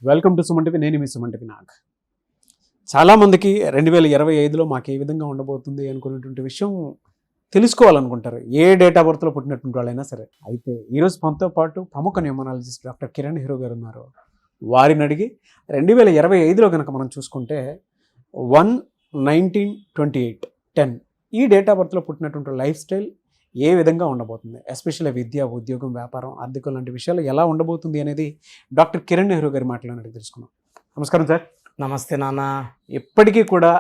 Welcome to Suman TV. నేను మీ Suman TV Nag. చాలామందికి 2025లో మాకు ఏ విధంగా ఉండబోతుంది అనుకునేటువంటి విషయం తెలుసుకోవాలనుకుంటారు, ఏ డేట్ ఆఫ్ బర్త్లో పుట్టినటువంటి వాళ్ళైనా సరే. అయితే ఈరోజు మనతో పాటు ప్రముఖ న్యూమరాలజిస్ట్ డాక్టర్ కిరణ్ హీరో గారు ఉన్నారు. వారిని అడిగి 2025లో కనుక మనం చూసుకుంటే 1/19/28 ఈ డేట్ ఆఫ్ బర్త్లో పుట్టినటువంటి లైఫ్ స్టైల్ ఏ విధంగా ఉండబోతుంది, ఎస్పెషల్లీ విద్య, ఉద్యోగం, వ్యాపారం, ఆర్థికం లాంటి విషయాలు ఎలా ఉండబోతుంది అనేది డాక్టర్ కిరణ్ నెహ్రూ గారి మాట్లాడి తెలుసుకున్నాం. నమస్కారం సార్. నమస్తే నాన్న. ఎప్పటికీ కూడా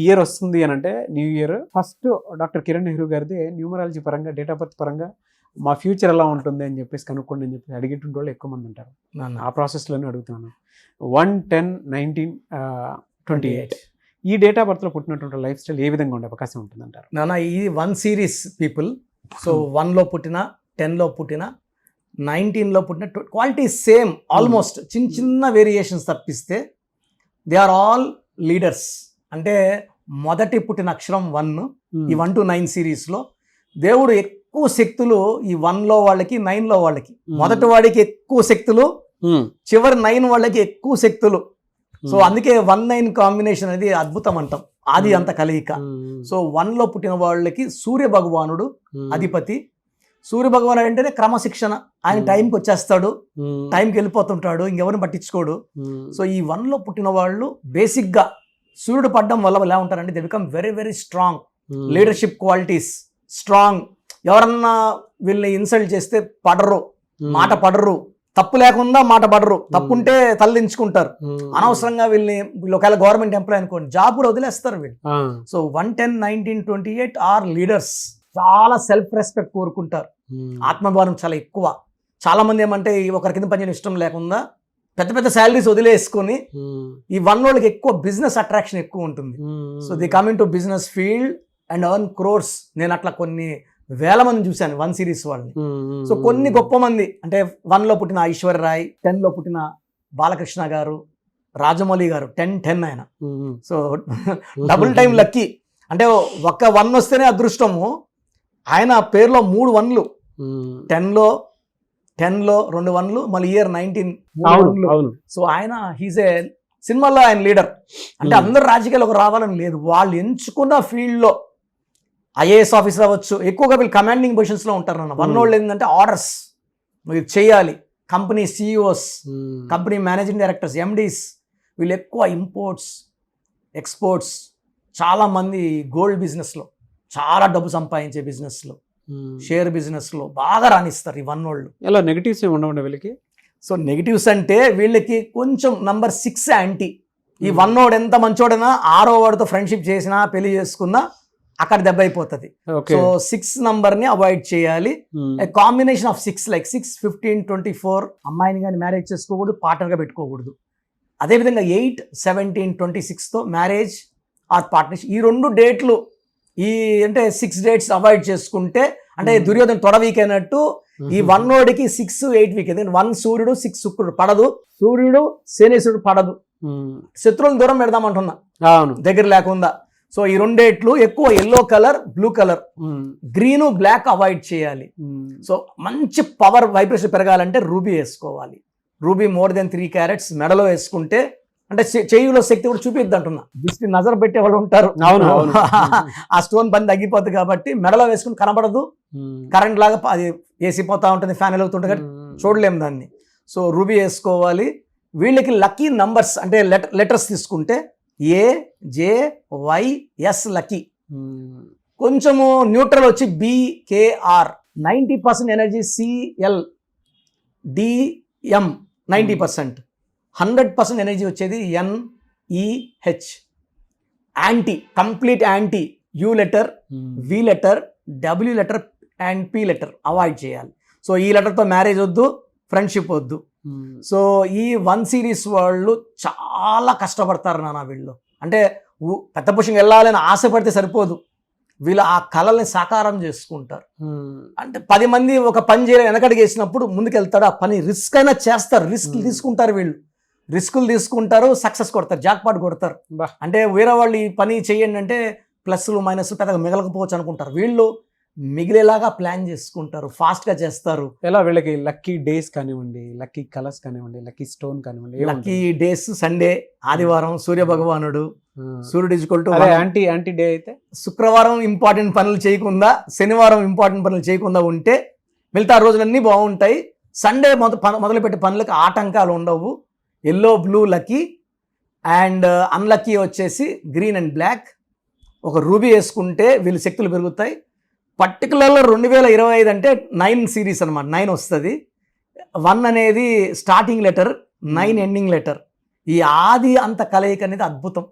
ఇయర్ వస్తుంది అని అంటే new year first doctor Kiran Nehru గారిది న్యూమరాలజీ పరంగా, డేట్ ఆఫ్ బర్త్ పరంగా మా ఫ్యూచర్ ఎలా ఉంటుంది అని చెప్పేసి కనుక్కోండి అని చెప్పి అడిగేటువంటి వాళ్ళు ఎక్కువ మంది ఉంటారు. ఆ ప్రాసెస్లోనే అడుగుతున్నాను. 1/10/19/28 ఈ డేట్ ఆఫ్ బర్త్లో పుట్టినటువంటి లైఫ్ స్టైల్ ఏ విధంగా ఉండే అవకాశం ఉంటుంది అంటారు? నాన్న, ఈ 1 సిరీస్ పీపుల్, సో 1లో పుట్టిన, 10లో పుట్టిన, 19లో పుట్టిన, క్వాలిటీ సేమ్ ఆల్మోస్ట్, చిన్న చిన్న వేరియేషన్స్ తప్పిస్తే దే ఆర్ ఆల్ లీడర్స్. అంటే మొదటి పుట్టిన అక్షరం 1, ఈ 1 to 9 సిరీస్లో దేవుడు ఎక్కువ శక్తులు ఈ 1లో వాళ్ళకి, 9లో వాళ్ళకి. మొదటి వాడికి ఎక్కువ శక్తులు, చివరి 9 వాళ్ళకి ఎక్కువ శక్తులు. సో అందుకే 1-9 కాంబినేషన్ అనేది అద్భుతం అంటాం, ఆది అంత కలయిక. సో 1లో పుట్టిన వాళ్ళకి సూర్య భగవానుడు అధిపతి. సూర్య భగవానుడు అంటేనే క్రమశిక్షణ. ఆయన టైంకి వచ్చేస్తాడు, టైంకి వెళ్ళిపోతుంటాడు, ఇంకెవరిని పట్టించుకోడు. సో ఈ 1లో పుట్టిన వాళ్ళు బేసిక్గా సూర్యుడు పడ్డం వల్ల ఎలా ఉంటారంటే they become very very strong. Leadership qualities strong. ఎవరన్నా వీళ్ళని ఇన్సల్ట్ చేస్తే పడరు, మాట పడరు, తప్పు లేకుండా మాట పడరు, తప్పుంటే తలదించుకుంటారు. అనవసరంగా వీళ్ళు ఒకవేళ గవర్నమెంట్ ఎంప్లాయ్ అనుకోండి, జాబ్ కూడా వదిలేస్తారు వీళ్ళు. So 1-10-19-28 are leaders. చాలా సెల్ఫ్ రెస్పెక్ట్ కోరుకుంటారు, ఆత్మభావం చాలా ఎక్కువ. చాలా మంది ఏమంటే ఒకరి కింద పనిచేయడం ఇష్టం లేకుండా పెద్ద పెద్ద శాలరీస్ వదిలేసుకొని, ఈ 1 వాళ్ళకి ఎక్కువ బిజినెస్ అట్రాక్షన్ ఎక్కువ ఉంటుంది. So the coming to business field and earn crores. నేను అట్లా కొన్ని వేల మంది చూశాను 1 సిరీస్ వాళ్ళని. సో కొన్ని గొప్ప మంది అంటే 1లో పుట్టిన ఐశ్వర్య రాయ్, 10లో పుట్టిన బాలకృష్ణ గారు, రాజమౌళి గారు, 10-10 ఆయన. So double time lucky. అంటే ఒక్క 1 వస్తేనే అదృష్టము. ఆయన పేరులో 3 1లు, 10లో 2 1లు, మళ్ళీ ఇయర్ 19 3 1లు. సో ఆయన హీజ్ ఏ సినిమాలో ఆయన లీడర్. అంటే అందరు రాజకీయాలకు రావాలని లేదు, వాళ్ళు ఎంచుకున్న ఫీల్డ్లో ఐఏఎస్ ఆఫీసర్ అవ్వచ్చు. ఎక్కువగా వీళ్ళు కమాండింగ్ పొజిషన్స్లో ఉంటారు నాన్న. 1 వాళ్ళు ఏంటంటే ఆర్డర్స్ మీరు చేయాలి. Company CEOs, company managing directors, MDs, వీళ్ళు ఎక్కువ ఇంపోర్ట్స్, ఎక్స్పోర్ట్స్, చాలామంది గోల్డ్ బిజినెస్లో చాలా డబ్బు సంపాదించే బిజినెస్లో, షేర్ బిజినెస్లో బాగా రాణిస్తారు ఈ 1 వాళ్ళు. ఎలా నెగిటివ్స్ ఏమి ఉండవు వీళ్ళకి? సో నెగిటివ్స్ అంటే వీళ్ళకి కొంచెం నంబర్ 6 యాంటీ. ఈ 1 వాడు ఎంత మంచోడైనా 6వ వాడితో ఫ్రెండ్షిప్ చేసినా, పెళ్లి చేసుకున్నా అక్కడ దెబ్బ అయిపోతుంది. సో 6 నంబర్ని అవాయిడ్ చేయాలి. కాంబినేషన్ ఆఫ్ 6 లైక్ 6, 15, 24 అమ్మాయిని కానీ మ్యారేజ్ చేసుకోకూడదు, పార్ట్నర్గా పెట్టుకోకూడదు. అదేవిధంగా 8, 17, 26తో మ్యారేజ్ ఆర్ పార్ట్నర్షిప్. ఈ 2 డేట్లు, ఈ అంటే 6 డేట్స్ అవాయిడ్ చేసుకుంటే, అంటే దుర్యోధన తొడ వీక్ అయినట్టు ఈ 1 వాడికి 6, 8 వీక్. 1 సూర్యుడు, 6 శుక్రుడు పడదు, సూర్యుడు శనేశ్వరుడు పడదు. శత్రువులను దూరం పెడదామంటున్నా, దగ్గర లేకుండా. సో ఈ 2 డేట్లు ఎక్కువ yellow colour, blue colour, green, black avoid చేయాలి. సో మంచి పవర్ వైబ్రేషన్ పెరగాలంటే రూబీ వేసుకోవాలి. రూబీ మోర్ దెన్ 3 క్యారెట్స్ మెడలో వేసుకుంటే, అంటే చేయులో శక్తి కూడా చూపిద్ది అంటున్నా. దిష్టి నజర్ పెట్టే వాళ్ళు ఉంటారు, ఆ స్టోన్ పని తగ్గిపోతుంది కాబట్టి మెడలో వేసుకుని కనబడదు, కరెంట్ లాగా అది వేసిపోతూ ఉంటుంది, ఫ్యాన్ వెలుగుతుంటుంది కాబట్టి చూడలేము దాన్ని. సో రూబీ వేసుకోవాలి. వీళ్ళకి లక్కీ నంబర్స్ అంటే లెటర్స్ తీసుకుంటే AJYS లక్కీ. కొంచెము న్యూట్రల్ వచ్చి BKR, 90% energy CL, DM 90%, 100% energy వచ్చేది NEH. Anti, complete anti, U letter, V letter, W letter and P letter avoid చేయాలి. సో ఈ లెటర్తో మ్యారేజ్ వద్దు, ఫ్రెండ్షిప్ వద్దు. సో ఈ 1 సిరీస్ వాళ్ళు చాలా కష్టపడతారు నాన్న. వీళ్ళు అంటే పెద్ద పొజిషన్కి వెళ్ళాలని ఆశపడితే సరిపోదు, వీళ్ళు ఆ కళల్ని సాకారం చేసుకుంటారు. అంటే 10 మంది ఒక పని చేయాలి వెనకడికి వేసినప్పుడు ముందుకెళ్తాడు, ఆ పని రిస్క్ అయినా చేస్తారు, రిస్క్ తీసుకుంటారు. వీళ్ళు రిస్కులు తీసుకుంటారు, సక్సెస్ కొడతారు, జాక్పాట్ కొడతారు. అంటే వేరే వాళ్ళు ఈ పని చేయండి అంటే ప్లస్లు మైనస్లు పెద్దగా మిగలకపోవచ్చు అనుకుంటారు. వీళ్ళు మిగిలేలాగా ప్లాన్ చేసుకుంటారు, ఫాస్ట్గా చేస్తారు. ఎలా వీళ్ళకి లక్కీ డేస్ కానివ్వండి, లక్కీ కలర్స్ కానివ్వండి, లక్కీ స్టోన్ కానివ్వండి, లక్కీ డేస్ సండే, ఆదివారం సూర్య భగవానుడు, సూర్యుడు ఈక్వల్ టు యాంటీ డే అయితే శుక్రవారం ఇంపార్టెంట్ పనులు చేయకుండా, శనివారం ఇంపార్టెంట్ పనులు చేయకుండా ఉంటే మిగతా రోజులన్నీ బాగుంటాయి. సండే మొదలుపెట్టే పనులకు ఆటంకాలు ఉండవు. Yellow blue lucky and unlucky వచ్చేసి గ్రీన్ అండ్ బ్లాక్. ఒక రూబీ వేసుకుంటే వీళ్ళ శక్తులు పెరుగుతాయి. పర్టికులర్గా 2025 అంటే 9 సిరీస్ అనమాట. 9 వస్తుంది. 1 అనేది స్టార్టింగ్ లెటర్, 9 ఎండింగ్ లెటర్. ఈ ఆది అంత కలయిక అనేది అద్భుతం.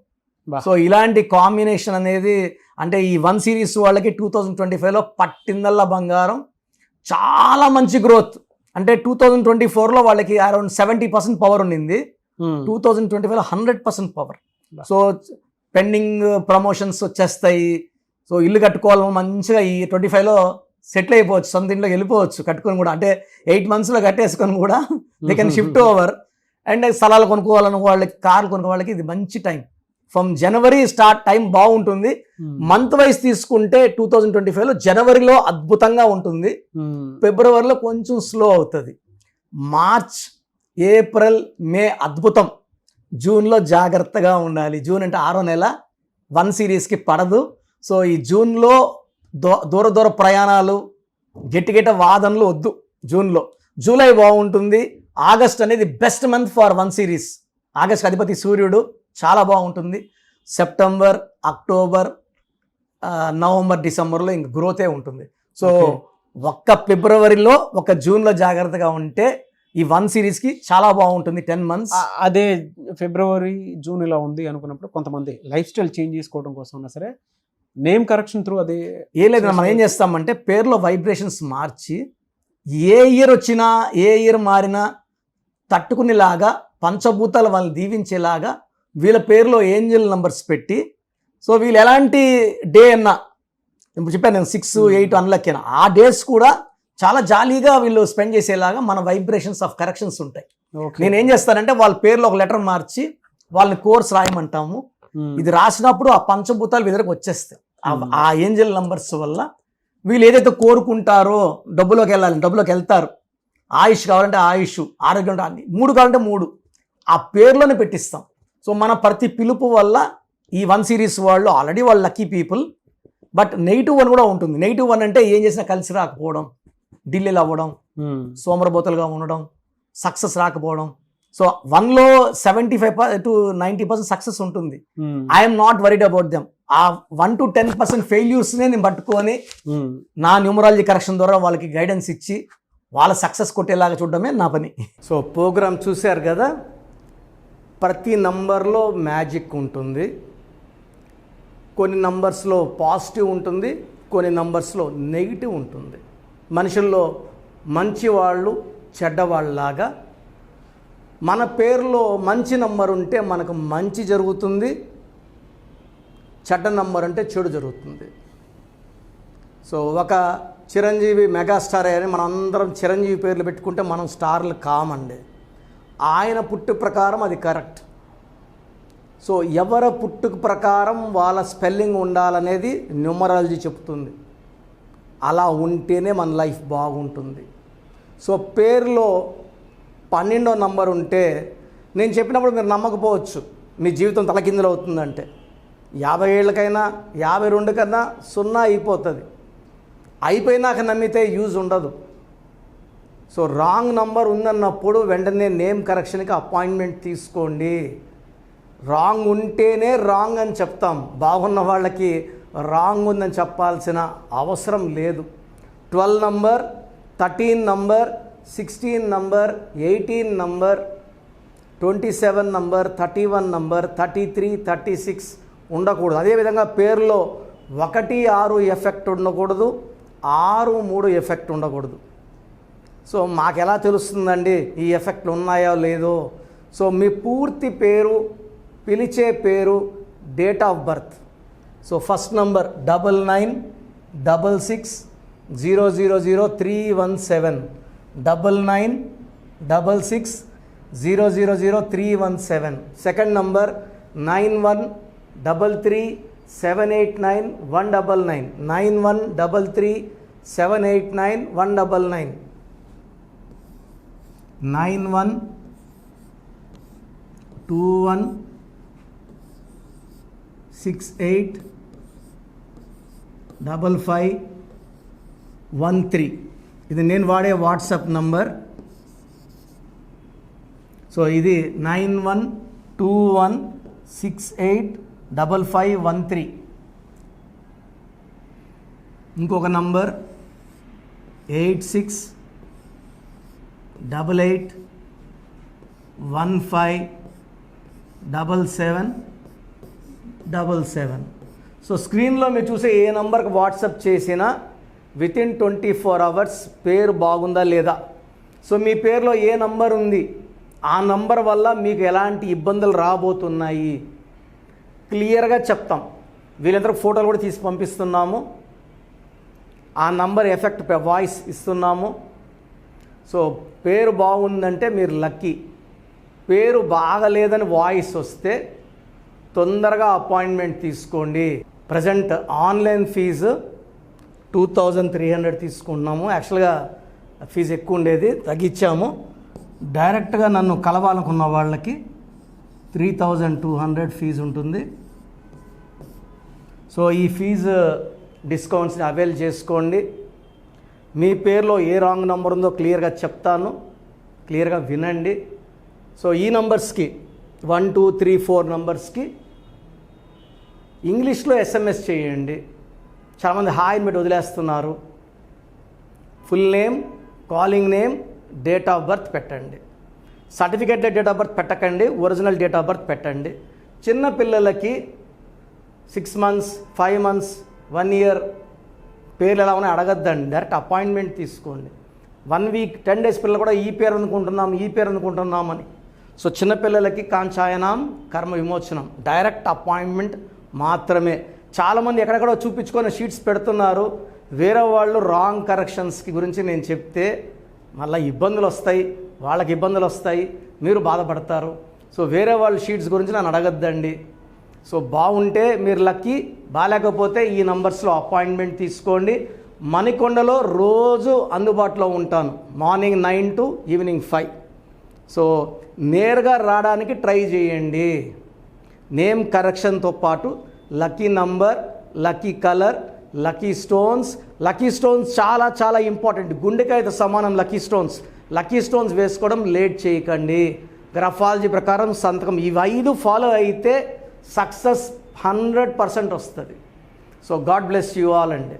సో ఇలాంటి కాంబినేషన్ అనేది అంటే ఈ 1 సిరీస్ వాళ్ళకి 2025లో పట్టిందల్లా బంగారం. చాలా మంచి గ్రోత్. అంటే 2024లో వాళ్ళకి అరౌండ్ 70% పవర్ ఉండింది. 2025లో 100% పవర్. సో పెండింగ్ ప్రమోషన్స్ వచ్చేస్తాయి. సో ఇల్లు కట్టుకోవాలని మంచిగా ఈ 25లో సెటిల్ అయిపోవచ్చు, సొంత ఇంట్లోకి వెళ్ళిపోవచ్చు కట్టుకొని కూడా. అంటే 8 monthsలో కట్టేసుకొని కూడా they can shift over. And స్థలాలు కొనుక్కోవాలని వాళ్ళకి, కార్లు కొనుక్కో వాళ్ళకి ఇది మంచి time. From January start time బాగుంటుంది. మంత్ వైజ్ తీసుకుంటే 2025లో జనవరిలో అద్భుతంగా ఉంటుంది, ఫిబ్రవరిలో కొంచెం స్లో అవుతుంది, మార్చ్ ఏప్రిల్ మే అద్భుతం, జూన్లో జాగ్రత్తగా ఉండాలి. జూన్ అంటే 6వ నెల, 1 సిరీస్కి పడదు. సో ఈ జూన్లో దూర ప్రయాణాలు, గట్టి వాదనలు వద్దు జూన్లో. జూలై బాగుంటుంది. ఆగస్ట్ అనేది best month for 1 series. August అధిపతి సూర్యుడు, చాలా బాగుంటుంది. సెప్టెంబర్, అక్టోబర్, నవంబర్, డిసెంబర్లో ఇంక గ్రోతే ఉంటుంది. సో ఒక్క ఫిబ్రవరిలో, ఒక జూన్లో జాగ్రత్తగా ఉంటే ఈ 1 సిరీస్కి చాలా బాగుంటుంది. 10 months. అదే ఫిబ్రవరి, జూన్ ఇలా ఉంది అనుకున్నప్పుడు కొంతమంది లైఫ్ స్టైల్ చేంజ్ చేసుకోవడం కోసం ఉన్నా సరే నేమ్ కరెక్షన్ త్రూ అది ఏ లేదు. మనం ఏం చేస్తామంటే పేర్లో వైబ్రేషన్స్ మార్చి ఏ ఇయర్ వచ్చినా, ఏ ఇయర్ మారినా తట్టుకునేలాగా, పంచభూతాలు వాళ్ళని దీవించేలాగా వీళ్ళ పేరులో ఏంజల్ నంబర్స్ పెట్టి, సో వీళ్ళు ఎలాంటి డే అన్నా, ఇప్పుడు చెప్పాను నేను 6, 8 అన్లక్కీ అయినా, ఆ డేస్ కూడా చాలా జాలీగా వీళ్ళు స్పెండ్ చేసేలాగా మన వైబ్రేషన్స్ ఆఫ్ కరెక్షన్స్ ఉంటాయి. నేను ఏం చేస్తానంటే వాళ్ళ పేర్లో ఒక లెటర్ మార్చి వాళ్ళని కోర్స్ రాయమంటాము. ఇది రాసినప్పుడు ఆ పంచభూతాలు వీళ్ళకి వచ్చేస్తాయి. ఆ ఏంజల్ నంబర్స్ వల్ల వీళ్ళు ఏదైతే కోరుకుంటారో, డబ్బులోకి వెళ్ళాలి, డబ్బులోకి వెళ్తారు, ఆయుష్ కావాలంటే ఆయుష్, ఆరోగ్యం అంటే 3 కావాలంటే 3 ఆ పేర్లోనే పెట్టిస్తాం. సో మన ప్రతి పిలుపు వల్ల ఈ 1 సిరీస్ వాళ్ళు ఆల్రెడీ వాళ్ళు లక్కీ పీపుల్. బట్ -1 కూడా ఉంటుంది. -1 అంటే ఏం చేసినా కలిసి రాకపోవడం, డిలేలు అవ్వడం, సోమరబోతలుగా ఉండడం, సక్సెస్ రాకపోవడం. సో 1లో 75 to 90% సక్సెస్ ఉంటుంది. I'm not worried about them. ఆ 1 to 10% ఫెయిల్యూర్స్నే నేను పట్టుకొని నా న్యూమరాలజీ కరెక్షన్ ద్వారా వాళ్ళకి గైడెన్స్ ఇచ్చి వాళ్ళ సక్సెస్ కొట్టేలాగా చూడడమే నా పని. సో ప్రోగ్రామ్ చూశారు కదా, ప్రతి నంబర్లో మ్యాజిక్ ఉంటుంది. కొన్ని నంబర్స్లో పాజిటివ్ ఉంటుంది, కొన్ని నంబర్స్లో నెగిటివ్ ఉంటుంది. మనుషుల్లో మంచివాళ్ళు, చెడ్డవాళ్ళలాగా మన పేరులో మంచి నంబర్ ఉంటే మనకు మంచి జరుగుతుంది, చెడ్డ నంబర్ అంటే చెడు జరుగుతుంది. సో ఒక చిరంజీవి మెగాస్టార్ అని మనం అందరం చిరంజీవి పేర్లు పెట్టుకుంటే మనం స్టార్లు కామండి. ఆయన పుట్టు ప్రకారం అది కరెక్ట్. సో ఎవరి పుట్టుక ప్రకారం వాళ్ళ స్పెల్లింగ్ ఉండాలనేది న్యూమరాలజీ చెప్తుంది. అలా ఉంటేనే మన లైఫ్ బాగుంటుంది. సో పేరులో 12వ నంబర్ ఉంటే, నేను చెప్పినప్పుడు మీరు నమ్మకపోవచ్చు, మీ జీవితం తలకిందులు అవుతుందంటే 50 ఏళ్ళకైనా 52 కన్నా 0 అయిపోతుంది. అయిపోయినాక నమ్మితే యూజ్ ఉండదు. సో రాంగ్ నంబర్ ఉందన్నప్పుడు వెంటనే నేమ్ కరెక్షన్కి అపాయింట్మెంట్ తీసుకోండి. రాంగ్ ఉంటేనే రాంగ్ అని చెప్తాం. బాగున్న వాళ్ళకి రాంగ్ ఉందని చెప్పాల్సిన అవసరం లేదు. 12 number, 13 number, 16 number, 18 number, 27 number, 31 number, 33, 36 ఉండకూడదు. అదేవిధంగా పేరులో 1, 6 ఎఫెక్ట్ ఉండకూడదు, 6, 3 ఎఫెక్ట్ ఉండకూడదు. సో మాకు ఎలా తెలుస్తుందండి ఈ ఎఫెక్ట్లు ఉన్నాయో లేదో? సో మీ పూర్తి పేరు, పిలిచే పేరు, date of birth. So first number 9966000317, 9966000317. Second number 9133789199, 9133789199. 789-199 9121685513. ఇది నేను వాడే వాట్సాప్ నంబర్. సో ఇది 9121685513. ఇంకొక నంబర్ 8688157777. సో స్క్రీన్లో మీరు చూసే ఏ నంబర్కి వాట్సాప్ చేసినా వితిన్ 24 అవర్స్ పేరు బాగుందా లేదా, సో మీ పేరులో ఏ నంబర్ ఉంది, ఆ నంబర్ వల్ల మీకు ఎలాంటి ఇబ్బందులు రాబోతున్నాయి క్లియర్గా చెప్తాం. వీళ్ళందరూ ఫోటోలు కూడా తీసి పంపిస్తున్నాము. ఆ నంబర్ ఎఫెక్ట్ వాయిస్ ఇస్తున్నాము. సో పేరు బాగుందంటే మీరు లక్కీ. పేరు బాగలేదని వాయిస్ వస్తే తొందరగా అపాయింట్మెంట్ తీసుకోండి. ప్రజెంట్ ఆన్లైన్ ఫీజు 2300 తీసుకుంటున్నాము. యాక్చువల్గా ఫీజు ఎక్కువ ఉండేది, తగ్గించాము. డైరెక్ట్గా నన్ను కలవాలనుకున్న వాళ్ళకి 3200 ఫీజు ఉంటుంది. సో ఈ ఫీజు డిస్కౌంట్స్ని అవైల్ చేసుకోండి. మీ పేరులో ఏ రాంగ్ నెంబర్ ఉందో క్లియర్గా చెప్తాను, క్లియర్గా వినండి. సో ఈ నంబర్స్కి 1 2 3 4 నంబర్స్కి ఇంగ్లీష్లో SMS చేయండి. చాలామంది హాయ్ పెట్టి వదిలేస్తున్నారు. Full name, calling name, date of birth పెట్టండి. సర్టిఫికేట్ డేట్ ఆఫ్ బర్త్ పెట్టకండి, ఒరిజినల్ డేట్ ఆఫ్ బర్త్ పెట్టండి. చిన్న పిల్లలకి 6 months 5 months 1 year పేర్లు ఎలా ఉన్నాయో అడగద్దండి, డైరెక్ట్ అపాయింట్మెంట్ తీసుకోండి. 1 week 10 days పిల్లలు కూడా ఈ పేరు అనుకుంటున్నామని. సో చిన్నపిల్లలకి కాంచాయనాం కర్మ విమోచనం, డైరెక్ట్ అపాయింట్మెంట్ మాత్రమే. చాలామంది ఎక్కడెక్కడో చూపించుకొని షీట్స్ పెడుతున్నారు. వేరే వాళ్ళు రాంగ్ కరెక్షన్స్కి గురించి నేను చెప్తే మళ్ళీ ఇబ్బందులు వస్తాయి, వాళ్ళకి ఇబ్బందులు వస్తాయి, మీరు బాధపడతారు. సో వేరే వాళ్ళ షీట్స్ గురించి నన్ను అడగద్దండి. సో బాగుంటే మీరు లక్కీ, బాగాలేకపోతే ఈ నంబర్స్లో అపాయింట్మెంట్ తీసుకోండి. మణికొండలో రోజు అందుబాటులో ఉంటాను, మార్నింగ్ 9 to evening 5. సో నేరుగా రావడానికి ట్రై చేయండి. నేమ్ కరెక్షన్తో పాటు lucky number, lucky colour, lucky stones. Lucky stones చాలా చాలా ఇంపార్టెంట్. గుండెకాయతో సమానం లక్కీ స్టోన్స్. లక్కీ స్టోన్స్ వేసుకోవడం లేట్ చేయకండి. గ్రఫాలజీ ప్రకారం సంతకం ఇవి 5 ఫాలో అయితే సక్సెస్ 100% వస్తుంది. So God bless you all అండి.